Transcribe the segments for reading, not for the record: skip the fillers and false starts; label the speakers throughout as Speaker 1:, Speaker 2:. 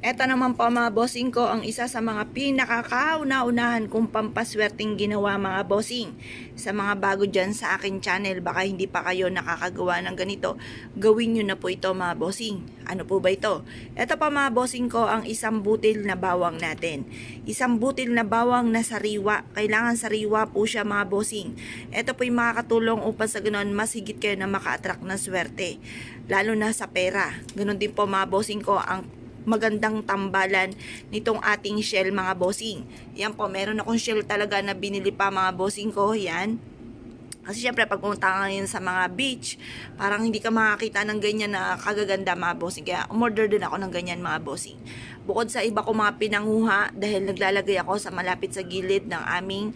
Speaker 1: Eto naman po mga bossing ko, ang isa sa mga pinakakauna-unahan kong pampaswerteng ginawa mga bossing. Sa mga bago dyan sa akin channel, baka hindi pa kayo nakakagawa ng ganito, gawin nyo na po ito mga bossing. Ano po ba ito? Eto pa mga bossing ko, ang isang butil na bawang natin. Isang butil na bawang na sariwa. Kailangan sariwa po siya mga bossing. Eto po yung makakatulong upang sa ganoon mas higit kayo na maka-attract ng swerte. Lalo na sa pera. Ganon din po mga bossing ko, ang magandang tambalan nitong ating shell mga bossing. Yan po, meron akong shell talaga na binili pa mga bossing ko. Yan. Kasi syempre pag pumunta ka ngayon sa mga beach, parang hindi ka makakita ng ganyan na kagaganda mga bossing. Kaya umorder din ako ng ganyan mga bossing. Bukod sa iba ko mga pinanguha, dahil naglalagay ako sa malapit sa gilid ng aming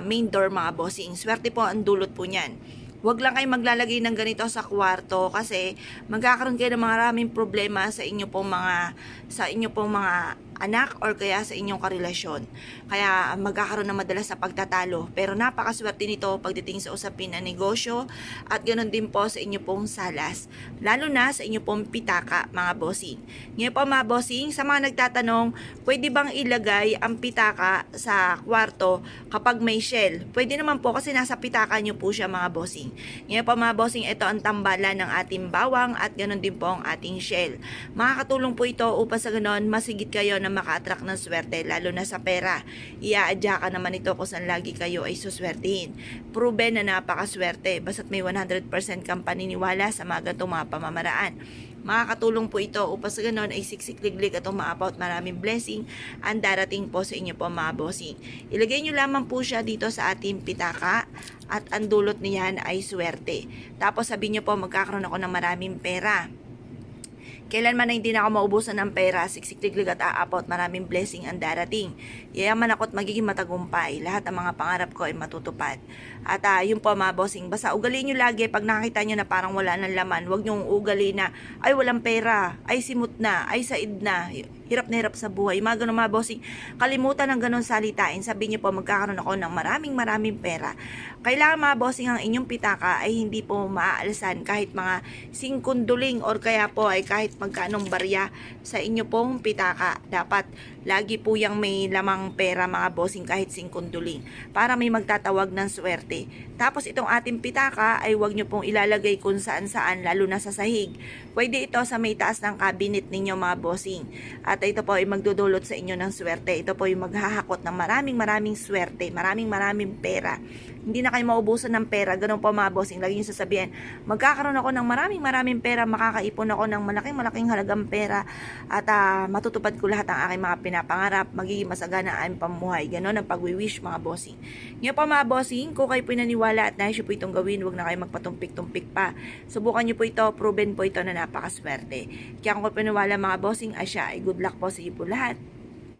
Speaker 1: main door mga bossing. Swerte po ang dulot po niyan. Huwag lang kayo maglalagay ng ganito sa kwarto kasi magkakaroon kayo ng maraming problema sa inyo pong mga anak or kaya sa inyong karelasyon. Kaya magkakaroon ng madalas sa pagtatalo. Pero napakaswerte nito pagdating sa usapin ng negosyo at ganoon din po sa inyo pong salas. Lalo na sa inyo pong pitaka mga bossing. Ngayon po mga bossing, sa mga nagtatanong, pwede bang ilagay ang pitaka sa kwarto kapag may shell? Pwede naman po kasi nasa pitaka nyo po siya mga bossing. Ngayon po mga bossing, ito ang tambalan ng ating bawang at ganoon din po ang ating shell. Makakatulong po ito upang sa ganoon masigit kayo na maka-attract ng swerte, lalo na sa pera. Iaadya ka naman ito kung saan lagi kayo ay suswertihin. Proven na napakaswerte, basta't may 100% kang paniniwala sa mga ganitong mga pamamaraan. Makakatulong po ito upang sa ganon ay siksik-liglig at umaapaw at maraming blessing ang darating po sa inyo po mga bossing. Ilagay nyo lamang po siya dito sa ating pitaka at ang dulot niyan ay swerte. Tapos sabihin nyo po magkakaroon ako ng maraming pera. Kailanman na hindi na ako maubusan ng pera, siksik-liglig at aapaw at maraming blessing ang darating. Yayaman ako at magiging matagumpay. Lahat ng mga pangarap ko ay matutupad. At yun po mga bossing, basta ugaliin nyo lagi pag nakita nyo na parang wala ng laman, huwag nyo ugali na, ay walang pera, ay simut na, ay said na, hirap na hirap sa buhay. Mga ganun mga bossing, kalimutan ng ganun salitain. Sabihin nyo po magkakaroon ako ng maraming pera. Kailangan mga bossing ang inyong pitaka ay hindi po maaalasan kahit mga singkunduling or kaya po ay kahit magkanong barya sa inyo pong pitaka. Dapat lagi po yung may lamang pera mga bossing kahit singkunduling para may magtatawag ng swerte. Tapos itong ating pitaka ay huwag nyo pong ilalagay kung saan saan, lalo na sa sahig. Pwede ito sa may taas ng cabinet ninyo mga bossing. At ito po ay magdudulot sa inyo ng swerte. Ito po ay maghahakot ng maraming swerte, maraming pera. Hindi na kayo maubusan ng pera. Ganun po mga bossing. Lagi nyo sasabihin, magkakaroon ako ng maraming pera, makakaipon ako ng malaking halagang pera at matutupad ko lahat ng aking mga pinapangarap, magiging masagana ang aming pamuhay. Ganun ang pag-wish mga bossing. Ngayon po mga bossing, kung kayo po naniniwala at nais nyo po itong gawin, huwag na kayo magpatumpik-tumpik pa. Subukan nyo po ito, proven po ito na napakaswerte. Kaya kung kayo paniniwala mga bossing, asya ay good luck po sa iyo po lahat.